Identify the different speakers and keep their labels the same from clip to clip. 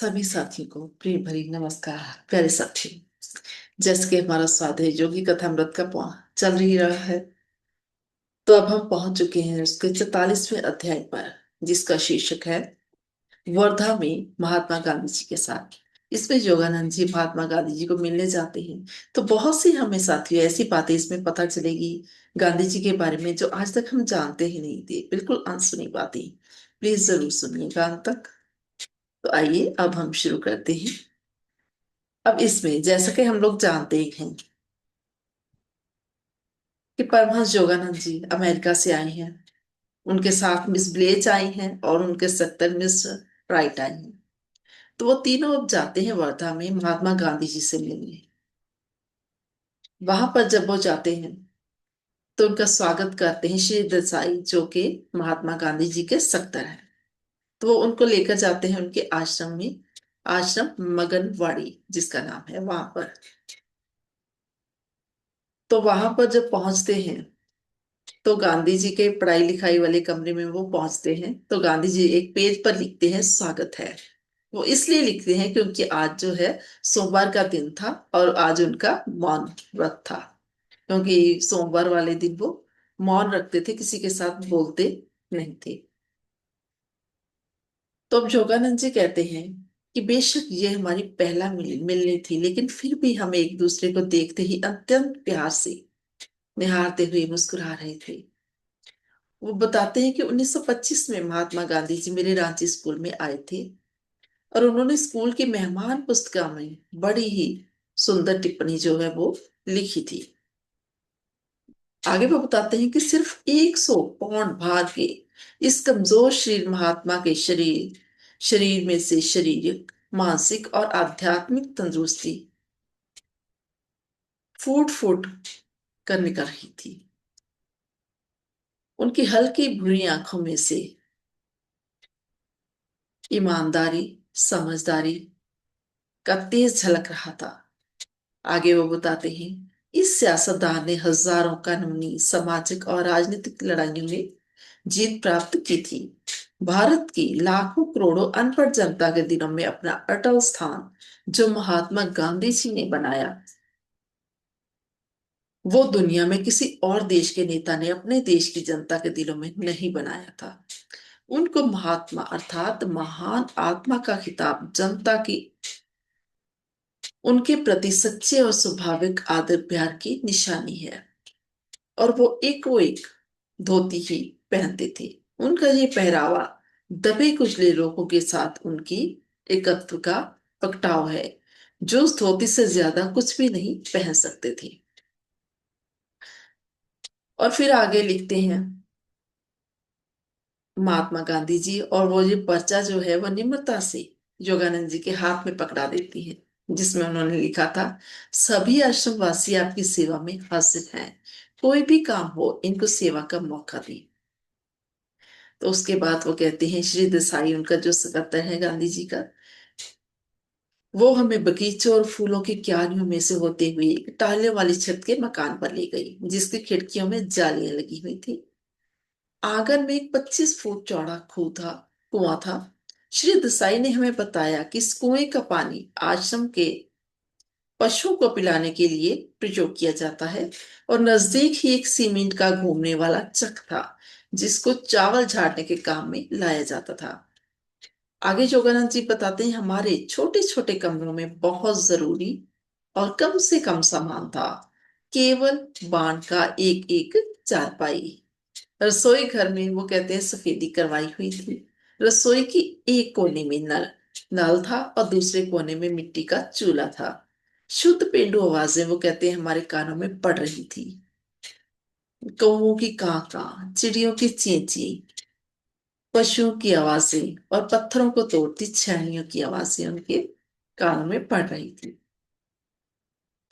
Speaker 1: सभी साथियों को प्रेम भरी नमस्कार। प्यारे साथी, जैसे कि हमारा स्वाद है योगी कथामृत का चल ही रहा है। तो अब हम पहुंच चुके हैं उसके 44वें अध्याय पर, जिसका शीर्षक है वर्धा में महात्मा गांधी जी के साथ। इसमें योगानंद जी महात्मा गांधी जी को मिलने जाते हैं। तो बहुत सी हमें साथियों ऐसी बातें इसमें पता चलेगी गांधी जी के बारे में जो आज तक हम जानते ही नहीं थे, बिल्कुल अनसुनी बातें। प्लीज जरूर सुनिएगा अंत तक। तो आइए अब हम शुरू करते हैं। अब इसमें जैसा कि हम लोग जानते ही हैं कि परमहंस योगानंद जी अमेरिका से आए हैं। उनके साथ मिस ब्लेच आई हैं और उनके 70 मिस राइट आई हैं। तो वो तीनों अब जाते हैं वर्धा में महात्मा गांधी जी से मिलने। वहां पर जब वो जाते हैं तो उनका स्वागत करते हैं श्री देसाई, जो कि महात्मा गांधी जी के सक्तर हैं। तो वो उनको लेकर जाते हैं उनके आश्रम में, आश्रम मगनवाड़ी जिसका नाम है, वहां पर। तो वहां पर जब पहुंचते हैं तो गांधी जी के पढ़ाई लिखाई वाले कमरे में वो पहुंचते हैं। तो गांधी जी एक पेज पर लिखते हैं स्वागत है। वो इसलिए लिखते हैं क्योंकि आज जो है सोमवार का दिन था और आज उनका मौन व्रत था। क्योंकि सोमवार वाले दिन वो मौन रखते थे, किसी के साथ बोलते नहीं थे। तो अब योगानंद जी कहते हैं कि बेशक ये हमारी पहला मिलनी थी, लेकिन फिर भी हम एक दूसरे को देखते ही अत्यंत प्यार से निहारते हुए मुस्कुरा रहे थे। वो बताते हैं कि 1925 में महात्मा गांधी जी मेरे रांची स्कूल में आए थे और उन्होंने स्कूल की मेहमान पुस्तिका में बड़ी ही सुंदर टिप्पणी जो है वो लिखी थी। आगे वो बताते हैं कि सिर्फ 100 पाउंड भार के इस कमजोर शरीर महात्मा के शरीर शरीर में से शारीरिक, मानसिक और आध्यात्मिक तंदुरुस्ती फूट फूट कर निकल रही थी। उनकी हल्की भूरी आंखों में से ईमानदारी, समझदारी का तेज झलक रहा था। आगे वो बताते हैं, इस सियासतदान ने हजारों कानूनी, सामाजिक और राजनीतिक लड़ाइयों में जीत प्राप्त की थी। भारत की लाखों करोड़ों अनपढ़ जनता के दिलों में अपना अटल स्थान जो महात्मा गांधी जी ने बनाया, वो दुनिया में किसी और देश के नेता ने अपने देश की जनता के दिलों में नहीं बनाया था। उनको महात्मा अर्थात महान आत्मा का खिताब जनता की उनके प्रति सच्चे और स्वाभाविक आदर प्यार की निशानी है। और वो एक धोती ही पहनते थे। उनका ये पहरावा दबे कुचले लोगों के साथ उनकी एकत्व का प्रगटाव है, जो उस धोती से ज्यादा कुछ भी नहीं पहन सकते थे। और फिर आगे लिखते हैं महात्मा गांधी जी, और वो ये पर्चा जो है वो निम्रता से योगानंद जी के हाथ में पकड़ा देती है, जिसमें उन्होंने लिखा था, सभी आश्रमवासी आपकी सेवा में हाजिर हैं। कोई भी काम हो इनको सेवा का मौका दें। तो उसके बाद वो कहते हैं श्री देसाई, उनका जो सकत्तर है गांधी जी का, वो हमें बगीचों और फूलों की क्यारियों में से होते हुए एक टाले वाली छत के मकान पर ले गई, जिसकी खिड़कियों में जालियां लगी हुई थी। आंगन में एक 25 फुट चौड़ा कुआं था। श्री देसाई ने हमें बताया कि इस कुएं का पानी आश्रम के पशुओं को पिलाने के लिए प्रयोग किया जाता है। और नजदीक ही एक सीमेंट का घूमने वाला चक था, जिसको चावल झाड़ने के काम में लाया जाता था। आगे योगानंद जी बताते हैं, हमारे छोटे छोटे कमरों में बहुत जरूरी और कम से कम सामान था। केवल बाण का एक एक चारपाई। रसोई घर में वो कहते हैं सफेदी करवाई हुई थी। रसोई की एक कोने में नल नल था और दूसरे कोने में मिट्टी का चूल्हा था। शुद्ध पेंडु आवाजें वो कहते हैं हमारे कानों में पड़ रही थी। कौओं की कां कां, चिड़ियों की चीं चीं, पशुओं की आवाजें और पत्थरों को तोड़ती छेड़ियों की आवाजें उनके कानों में पड़ रही थी।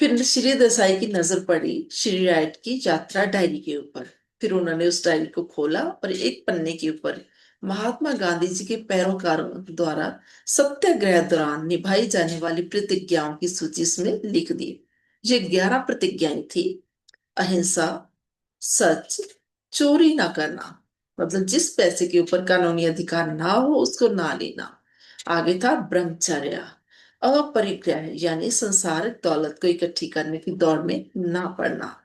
Speaker 1: फिर श्री देसाई की नजर पड़ी श्री राइट की यात्रा डायरी के ऊपर। फिर उन्होंने उस डायरी को खोला और एक पन्ने के ऊपर महात्मा गांधी जी के पैरोकारों द्वारा सत्याग्रह दौरान निभाई जाने वाली प्रतिज्ञाओं की सूची इसमें लिख दी। ये 11 प्रतिज्ञाएं थी। अहिंसा, सच, चोरी ना करना, मतलब जिस पैसे के ऊपर कानूनी अधिकार ना हो उसको ना लेना, आगे था ब्रह्मचर्य, अपरिग्रह यानी संसारिक दौलत को इकट्ठी करने की दौड़ में ना पड़ना,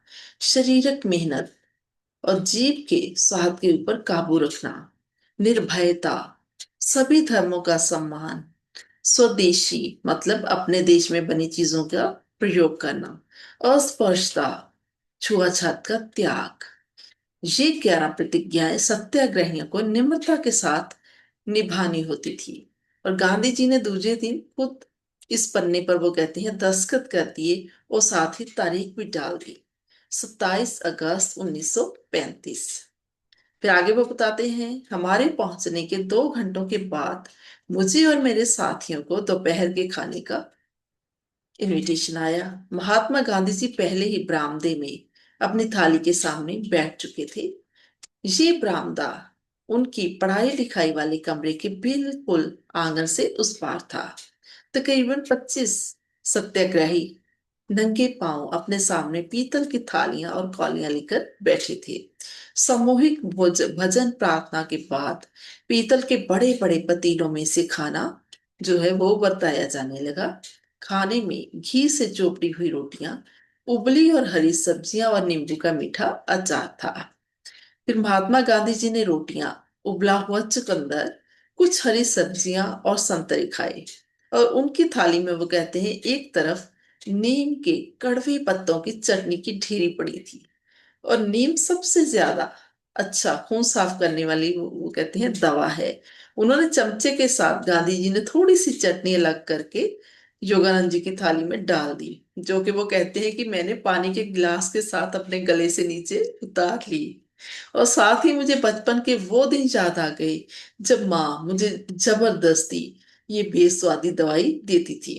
Speaker 1: शारीरिक मेहनत और जीव के स्वाद के ऊपर काबू रखना, निर्भयता, सभी धर्मों का सम्मान, स्वदेशी मतलब अपने देश में बनी चीजों का प्रयोग करना, अस्पर्शता, छुआछूत का त्याग। ये 11 प्रतिज्ञाएं सत्याग्रहियों को निम्रता के साथ निभानी होती थी। और गांधी जी ने दूसरे दिन खुद इस पन्ने पर वो कहते हैं दस्तखत कर दिए और साथ ही तारीख भी डाल दी, 27 अगस्त 1935। फिर आगे वो बताते हैं हमारे पहुंचने के 2 घंटों के बाद मुझे और मेरे साथियों को दोपहर के खाने का इनविटेशन आया। महात्मा गांधी जी पहले ही बरामदे में अपनी थाली के सामने बैठ चुके थे। ये बरामदा उनकी पढ़ाई लिखाई वाले कमरे के बिल्कुल आंगन से उस पार था। तकरीबन 25 सत्याग्रही नंगे पांव अपने सामने पीतल की थालियां और कौलियां लेकर बैठे थे। सामूहिक भजन प्रार्थना के बाद पीतल के बड़े बड़े पतीलों में से खाना जो है वो बरताया जाने लगा। खाने में घी से चोपड़ी हुई रोटियां, उबली और हरी सब्जियां और नींबू का मीठा अचार था। फिर महात्मा गांधी जी ने रोटियां, उबला हुआ चुकंदर, कुछ हरी सब्जियां और संतरे खाए। और उनकी थाली में वो कहते हैं एक तरफ नीम के कड़वे पत्तों की चटनी की ढेरी पड़ी थी। और नीम सबसे ज्यादा अच्छा खून साफ करने वाली वो कहते हैं दवा है। उन्होंने चमचे के साथ गांधी जी ने थोड़ी सी चटनी अलग करके योगानंद जी की थाली में डाल दी, जो कि वो कहते हैं कि मैंने पानी के गिलास के साथ अपने गले से नीचे उतार ली। और साथ ही मुझे बचपन के वो दिन याद आ गए जब माँ मुझे जबरदस्ती ये बेस्वादी दवाई देती थी।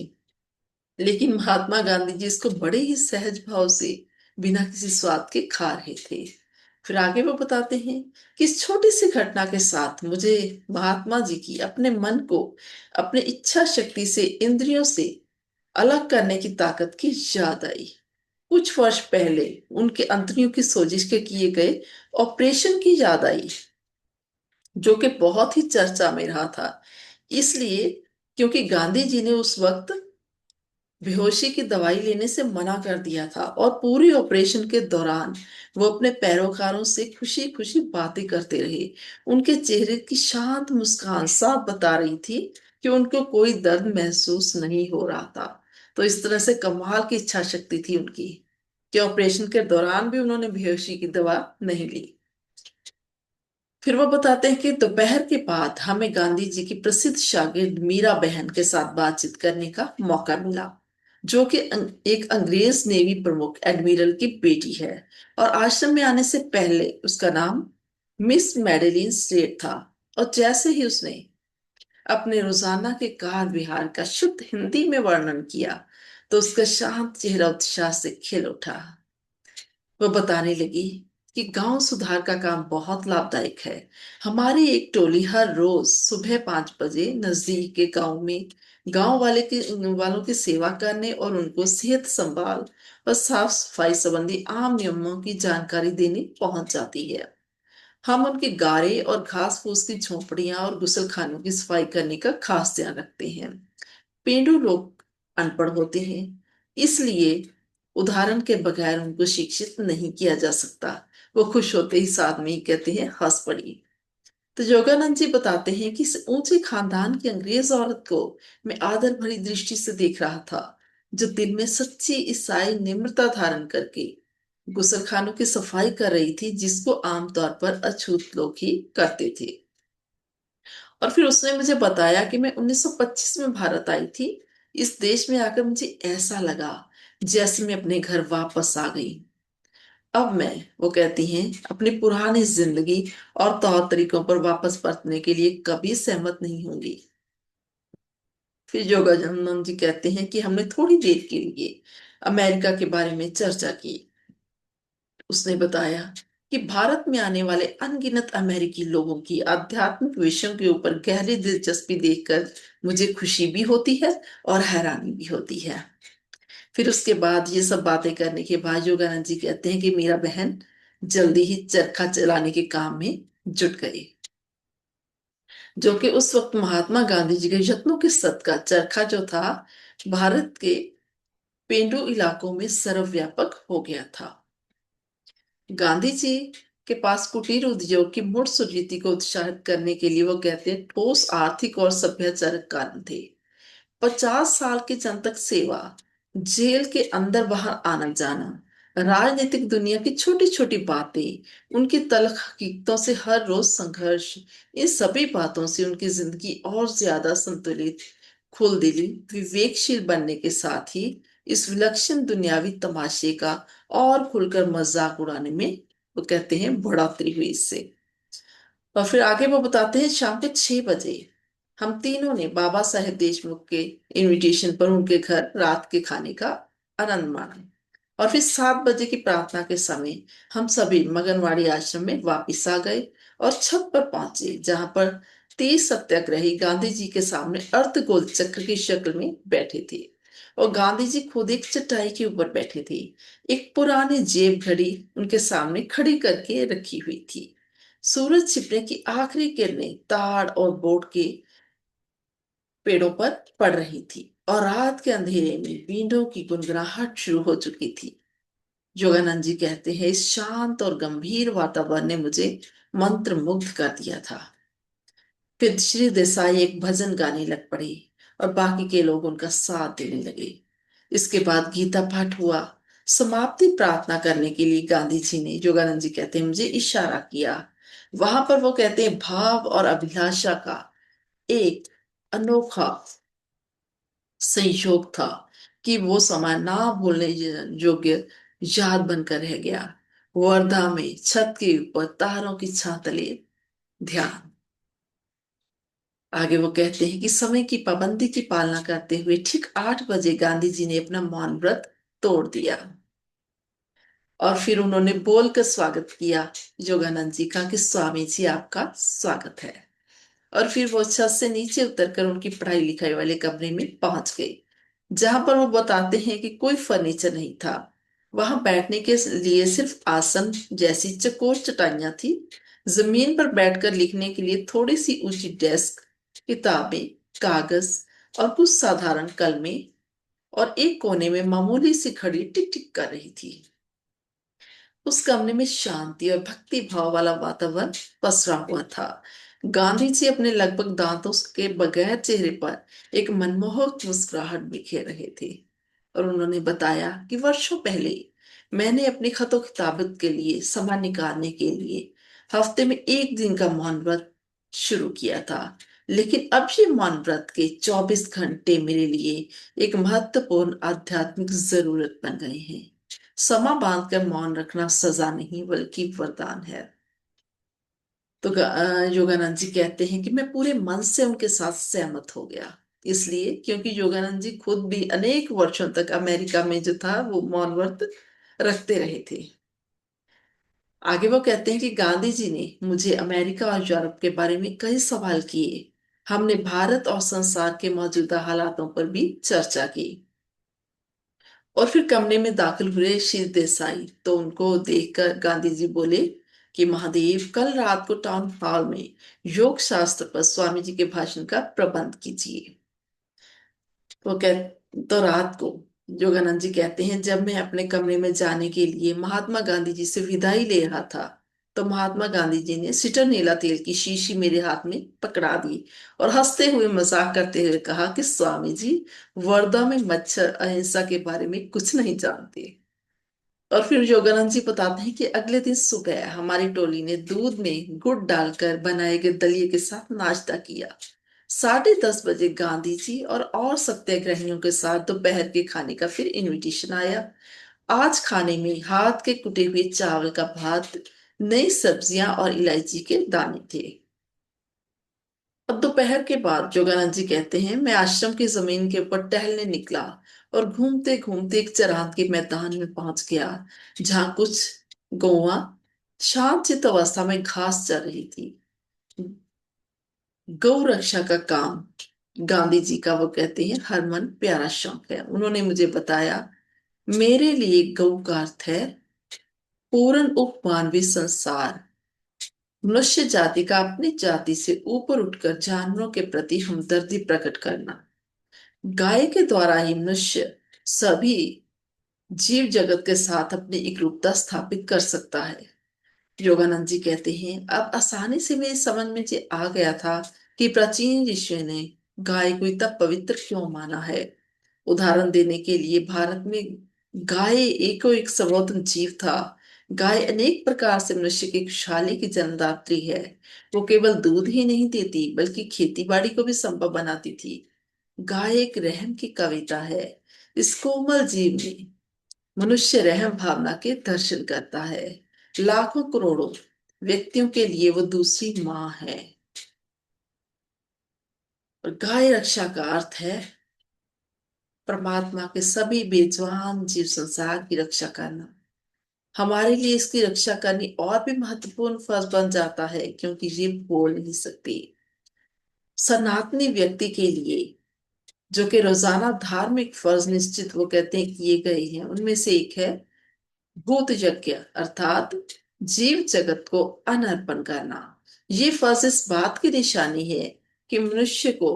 Speaker 1: लेकिन महात्मा गांधी जी इसको बड़े ही सहज भाव से बिना किसी स्वाद के खा रहे थे। फिर आगे वो बताते हैं कि इस छोटी सी घटना के साथ मुझे महात्मा जी की अपने मन को अपने इच्छा शक्ति से, इंद्रियों से अलग करने की ताकत की याद आई। कुछ वर्ष पहले उनके अंतड़ियों की सोजिश के किए गए ऑपरेशन की याद आई, जो कि बहुत ही चर्चा में रहा था। इसलिए क्योंकि गांधी जी ने उस वक्त बेहोशी की दवाई लेने से मना कर दिया था और पूरी ऑपरेशन के दौरान वो अपने पैरोकारों से खुशी खुशी बातें करते रहे। उनके चेहरे की शांत मुस्कान साफ बता रही थी कि उनको कोई दर्द महसूस नहीं हो रहा था। तो इस तरह से कमाल की इच्छा शक्ति थी उनकी कि ऑपरेशन के दौरान भी उन्होंने बेहोशी की दवा नहीं ली। फिर वो बताते हैं कि दोपहर के बाद हमें गांधी जी की प्रसिद्ध शागिर्द मीरा बहन के साथ बातचीत करने का मौका मिला, जो कि एक अंग्रेज नेवी प्रमुख एडमिरल की बेटी है। और आश्रम में आने से पहले उसका नाम मिस मेडेलिन स्लेट था। और जैसे ही उसने अपने रोजाना के कार विहार का शुद्ध हिंदी में वर्णन किया तो उसका शांत चेहरा उत्साह से खिल उठा। वो बताने लगी कि गांव सुधार का काम बहुत लाभदायक है। हमारी एक टोली हर रोज सुबह 5 बजे नजदीक के गांव में गांव वालों की सेवा करने और उनको सेहत संभाल और साफ सफाई संबंधी आम नियमों की जानकारी देने पहुंच जाती है। हम उनके गारे और घास फूस की झोपड़ियां और गुसलखानों की सफाई करने का खास ध्यान रखते हैं। पेंडू लोग अनपढ़ होते हैं, इसलिए उदाहरण के बगैर उनको शिक्षित नहीं किया जा सकता। वो खुश होते ही साथ में ही कहते हैं हंस पड़ी। तो योगानंद जी बताते हैं कि इस ऊंचे खानदान की अंग्रेज औरत को मैं आदर भरी दृष्टि से देख रहा था, जो दिल में सच्ची ईसाई निम्रता धारण करके गुसलखानों की सफाई कर रही थी, जिसको आमतौर पर अछूत लोग ही करते थे। और फिर उसने मुझे बताया कि मैं 1925 में भारत आई थी। इस देश में आकर मुझे ऐसा लगा जैसे मैं अपने घर वापस आ गई। अब मैं, वो कहती हैं, अपनी पुरानी जिंदगी और तौर तरीकों पर वापस परतने के लिए कभी सहमत नहीं होंगी। फिर योगानंद जी कहते हैं कि हमने थोड़ी देर के लिए अमेरिका के बारे में चर्चा की। उसने बताया कि भारत में आने वाले अनगिनत अमेरिकी लोगों की आध्यात्मिक विषयों के ऊपर गहरी दिलचस्पी देखकर मुझे खुशी भी होती है और हैरानी भी होती है। फिर उसके बाद ये सब बातें करने के बाद योगानंद जी कहते हैं कि मेरा बहन जल्दी ही चरखा चलाने के काम में जुट गई। जो कि उस वक्त महात्मा गांधी जी के यत्नों के सदका चरखा जो था भारत के पेंडू इलाकों में सर्वव्यापक हो गया था। गांधी जी के पास कुटीर उद्योग की मुड़ सुनीति को उत्साहित करने के लिए वो कहते हैं ठोस आर्थिक और सभ्यचारक कारण थे। 50 साल की जनतक सेवा, जेल के अंदर बाहर आना जाना, राजनीतिक दुनिया की छोटी छोटी बातें, उनकी तल्ख हकीकतों से हर रोज संघर्ष, इन सभी बातों से उनकी जिंदगी और ज्यादा संतुलित, खुलदिली, विवेकशील बनने के साथ ही इस विलक्षण दुनियावी तमाशे का और खुलकर मजाक उड़ाने में वो कहते हैं बढ़ोतरी हुई इससे। और फिर आगे वो बताते हैं शाम के 6 बजे हम तीनों ने बाबा साहेब देशमुख के इनविटेशन पर उनके घर रात के खाने का आनंद माना। और फिर 7 बजे की प्रार्थना के समय हम सभी मगनवाड़ी आश्रम में वापिस आ गए और छत पर पहुंचे जहां पर 30 सत्याग्रही गांधी जी के सामने अर्धगोल चक्र की शक्ल में बैठे थे और गांधी जी खुद एक चटाई के ऊपर बैठे थे। एक पुरानी जेब घड़ी उनके सामने खड़ी करके रखी हुई थी। सूरज छिपने की आखिरी किरणें ताड़ और बोट के पेड़ों पर पड़ रही थी और रात के अंधेरे में बींडों की गुनगुनाहट शुरू हो चुकी थी। योगानंद जी कहते हैं इस शांत और गंभीर वातावरण ने मुझे मंत्र मुग्ध कर दिया था। फिर श्री देसाई एक भजन गाने लग पड़े और बाकी के लोग उनका साथ देने लगे। इसके बाद गीता पाठ हुआ। समाप्ति प्रार्थना करने के लिए गांधी जी ने, योगानंद जी कहते हैं, मुझे इशारा किया। वहां पर वो कहते हैं भाव और अभिलाषा का एक अनोखा संयोग था कि वो समय ना भूलने योग्य याद बनकर रह गया। वर्धा में छत के ऊपर तारों की छां तले ध्यान। आगे वो कहते हैं कि समय की पाबंदी की पालना करते हुए ठीक 8 बजे गांधी जी ने अपना मौन व्रत तोड़ दिया और फिर उन्होंने बोलकर स्वागत किया योगानंद जी का कि स्वामी जी आपका स्वागत है। और फिर वो छत से नीचे उतरकर उनकी पढ़ाई लिखाई वाले कमरे में पहुंच गए जहां पर वो बताते हैं कि कोई फर्नीचर नहीं था। वहां बैठने के लिए सिर्फ आसन जैसी चकोर चटाइयां थी। जमीन पर बैठकर लिखने के लिए थोड़ी सी ऊंची डेस्क, किताबें, कागज और कुछ साधारण कलमें और एक कोने में मामूली सी घड़ी टिक टिक कर रही थी। उस कमरे में शांति और भक्ति भाव वाला वातावरण पसरा हुआ था। गांधी जी अपने लगभग दांतों के बगैर चेहरे पर एक मनमोहक मुस्कुराहट बिखेर रहे थे और उन्होंने बताया कि वर्षों पहले मैंने अपनी खतों किताबत के लिए समय निकालने के लिए हफ्ते में एक दिन का मौन व्रत शुरू किया था, लेकिन अब ये मौन व्रत के 24 घंटे मेरे लिए एक महत्वपूर्ण आध्यात्मिक जरूरत बन गए हैं। समा बांधकर मौन रखना सजा नहीं बल्कि वरदान है। तो योगानंद जी कहते हैं कि मैं पूरे मन से उनके साथ सहमत हो गया, इसलिए क्योंकि योगानंद जी खुद भी अनेक वर्षों तक अमेरिका में जो था वो मौन व्रत रखते रहे थे। आगे वो कहते हैं कि गांधी जी ने मुझे अमेरिका और यूरोप के बारे में कई सवाल किए। हमने भारत और संसार के मौजूदा हालातों पर भी चर्चा की। और फिर कमरे में दाखिल हुए श्री देसाई तो उनको देखकर गांधी जी बोले कि महादेव कल रात को टाउन हॉल में योग शास्त्र पर स्वामी जी के भाषण का प्रबंध कीजिए। वो कह तो रात को योगानंद जी कहते हैं जब मैं अपने कमरे में जाने के लिए महात्मा गांधी जी से विदाई ले रहा था तो महात्मा गांधी जी ने सिटरनीला तेल की शीशी मेरे हाथ में पकड़ा दी और हंसते हुए मजाक करते हुए कहा कि स्वामी जी वर्धा में मच्छर अहिंसा के बारे में कुछ नहीं जानते। और फिर योगानंद जी बताते हैं कि अगले दिन सुबह हमारी टोली ने दूध में गुड़ डालकर बनाए गए दलिए के साथ नाश्ता किया। 10:30 बजे गांधी जी और सत्याग्रहियों के साथ दोपहर के खाने का फिर इनविटेशन आया। आज खाने में हाथ के कुटे हुए चावल का भात, नई सब्जियां और इलायची के दाने थे। अब दोपहर के बाद योगानंद जी कहते हैं मैं आश्रम की जमीन के ऊपर टहलने निकला और घूमते घूमते एक चरांत के मैदान में पहुंच गया जहां कुछ गौवा शांत चित अवस्था में घास चर रही थी। गौ रक्षा का काम गांधी जी का वो कहते हैं हरमन प्यारा शौक है। उन्होंने मुझे बताया मेरे लिए गौ का अर्थ है पूर्ण उपमानवी संसार, मनुष्य जाति का अपनी जाति से ऊपर उठकर जानवरों के प्रति हमदर्दी प्रकट करना। गाय के द्वारा ही मनुष्य सभी जीव जगत के साथ अपनी एकरूपता स्थापित कर सकता है। योगानंद जी कहते हैं, अब आसानी से मेरी समझ में ये आ गया था कि प्राचीन ऋषियों ने गाय को इतना पवित्र क्यों माना है। उदाहरण देने के लिए, भारत में गाय एक सर्वोत्तम जीव था। गाय अनेक प्रकार से मनुष्य की खुशहाली की जन्मदात्री है। वो केवल दूध ही नहीं देती बल्कि खेती बाड़ी को भी संभव बनाती थी। गाय एक रहम की कविता है। इस कोमल जीव में मनुष्य रहम भावना के दर्शन करता है। लाखों करोड़ों व्यक्तियों के लिए वो दूसरी माँ है। और गाय रक्षा का अर्थ है परमात्मा के सभी बेजुबान जीव संसार की रक्षा करना। हमारे लिए इसकी रक्षा करनी और भी महत्वपूर्ण फर्ज बन जाता है, क्योंकि ये बोल नहीं सकती। सनातनी व्यक्ति के लिए जो कि रोजाना धार्मिक फर्ज निश्चित वो कहते हैं किए गए हैं, उनमें से एक है भूत यज्ञ, अर्थात जीव जगत को अनर्पण करना। ये फर्ज इस बात की निशानी है कि मनुष्य को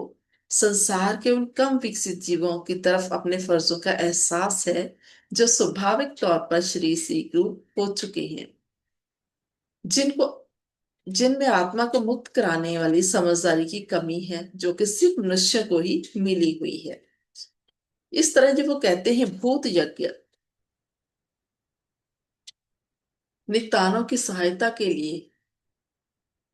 Speaker 1: संसार के उन कम विकसित जीवों की तरफ अपने फर्जों का एहसास है जो स्वाभाविक तौर पर शरीर से रूप हो चुके हैं, जिनको जिनमें आत्मा को मुक्त कराने वाली समझदारी की कमी है, जो कि सिर्फ मनुष्य को ही मिली हुई है। इस तरह जब वो कहते हैं भूत यज्ञ नितानों की सहायता के लिए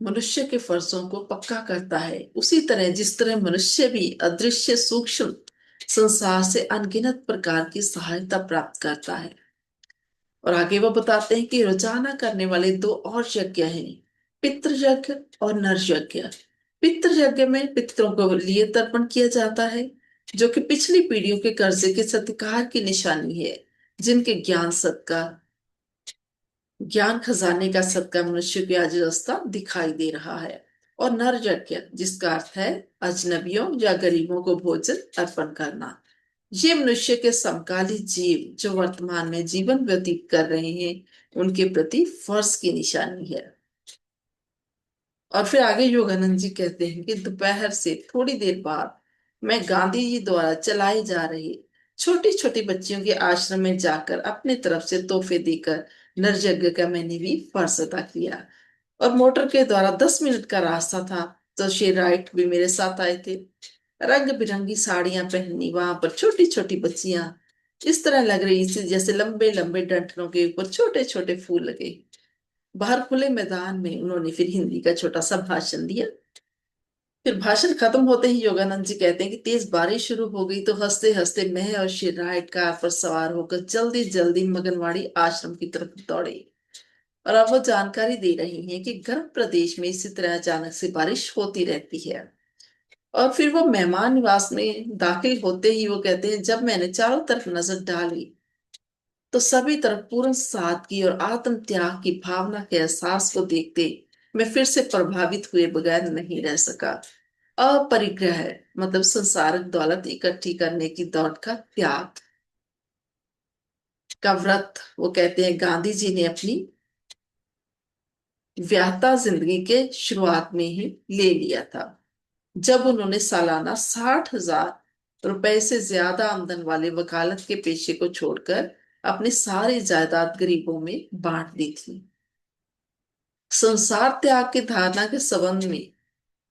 Speaker 1: मनुष्य के फर्जों को पक्का करता है, उसी तरह जिस तरह मनुष्य भी अदृश्य सूक्ष्म संसार से अनगिनत प्रकार की सहायता प्राप्त करता है। और आगे वो बताते हैं कि रोजाना करने वाले दो और यज्ञ हैं, पितृ यज्ञ और नर यज्ञ। पितृ यज्ञ में पितरों को लिए तर्पण किया जाता है, जो कि पिछली पीढ़ियों के कर्जे के सत्कार की निशानी है, जिनके ज्ञान खजाने का सदका मनुष्य की आज अवस्था दिखाई दे रहा है। और नर यज्ञ, जिसका अर्थ है अजनबियों या गरीबों को भोजन अर्पण करना। ये मनुष्य के समकालीन जीव जो वर्तमान में जीवन व्यतीत कर रहे हैं, उनके प्रति फर्ज की निशानी है। और फिर आगे योगानंद जी कहते हैं कि दोपहर से थोड़ी देर बाद मैं गांधी जी द्वारा चलाई जा रही छोटी छोटी बच्चियों के आश्रम में जाकर अपने तरफ से तोहफे देकर नरयज्ञ का मैंने भी फर्ज अदा किया। और मोटर के द्वारा 10 मिनट का रास्ता था, तो श्री राइट भी मेरे साथ आए थे। रंग बिरंगी साड़ियां पहनी वहां पर छोटी छोटी बच्चियां इस तरह लग रही थी जैसे लंबे लंबे डंठलों के ऊपर छोटे छोटे फूल लगे। बाहर खुले मैदान में उन्होंने फिर हिंदी का छोटा सा भाषण दिया। फिर भाषण खत्म होते ही योगानंद जी कहते हैं कि तेज बारिश शुरू हो गई, तो हंसते हंसते मैं और श्री राइट कार पर सवार होकर जल्दी जल्दी मगनवाड़ी आश्रम की तरफ दौड़े। और अब वो जानकारी दे रही हैं कि गर्म प्रदेश में इसी तरह अचानक से बारिश होती रहती है। और फिर वो मेहमान निवास में दाखिल होते ही वो कहते हैं, जब मैंने चारों तरफ नजर डाली तो सभी तरफ पूर्ण सादगी और आत्म त्याग की भावना के एहसास को देखते मैं फिर से प्रभावित हुए बगैर नहीं रह सका। अपरिग्रह मतलब संसारिक दौलत इकट्ठी करने की दौड़ का त्याग का व्रत वो कहते हैं गांधी जी ने अपनी व्याहता जिंदगी के शुरुआत में ही ले लिया था, जब उन्होंने सालाना 60,000 रुपए से ज्यादा आमदन वाले वकालत के पेशे को छोड़कर अपनी सारी जायदाद गरीबों में बांट दी थी। संसार त्याग की धारणा के संबंध में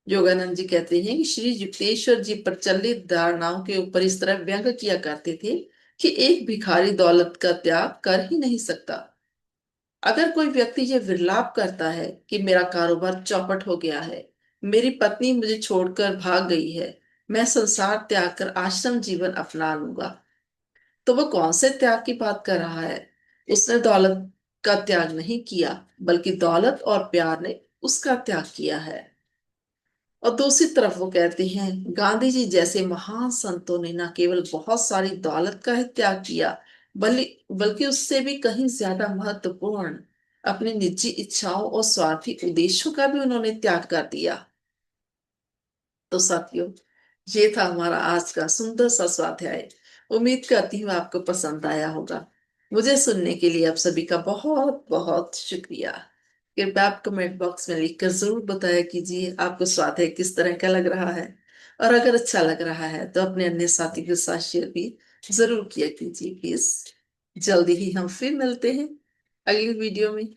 Speaker 1: योगानंद जी कहते हैं कि श्री युक्तेश्वर जी प्रचलित धारणाओं के ऊपर इस तरह व्यंग किया करते थे कि एक भिखारी दौलत का त्याग कर ही नहीं सकता। अगर कोई व्यक्ति ये विरलाप करता है कि मेरा कारोबार चौपट हो गया है, मेरी पत्नी मुझे छोड़कर भाग गई है, मैं संसार त्याग कर आश्रम जीवन अपना लूंगा, तो वो कौन से त्याग की बात कर रहा है। उसने दौलत का त्याग नहीं किया, बल्कि दौलत और प्यार ने उसका त्याग किया है। और दूसरी तरफ वो कहते हैं, गांधी जी जैसे महान संतों ने न केवल बहुत सारी दौलत का ही त्याग किया, बल्कि उससे भी कहीं ज्यादा महत्वपूर्ण अपनी निजी इच्छाओं और स्वार्थी उद्देश्यों का भी उन्होंने त्याग कर दिया। तो साथियों, ये था हमारा आज का सुंदर सा स्वाध्याय। उम्मीद करती हूँ आपको पसंद आया होगा। मुझे सुनने के लिए आप सभी का बहुत बहुत शुक्रिया। कृपया आप कमेंट बॉक्स में लिखकर जरूर बताया कीजिए आपको स्वाद है किस तरह का लग रहा है। और अगर अच्छा लग रहा है तो अपने अन्य साथी के साथ शेयर भी जरूर किया कीजिए प्लीज। जल्दी ही हम फिर मिलते हैं अगली वीडियो में।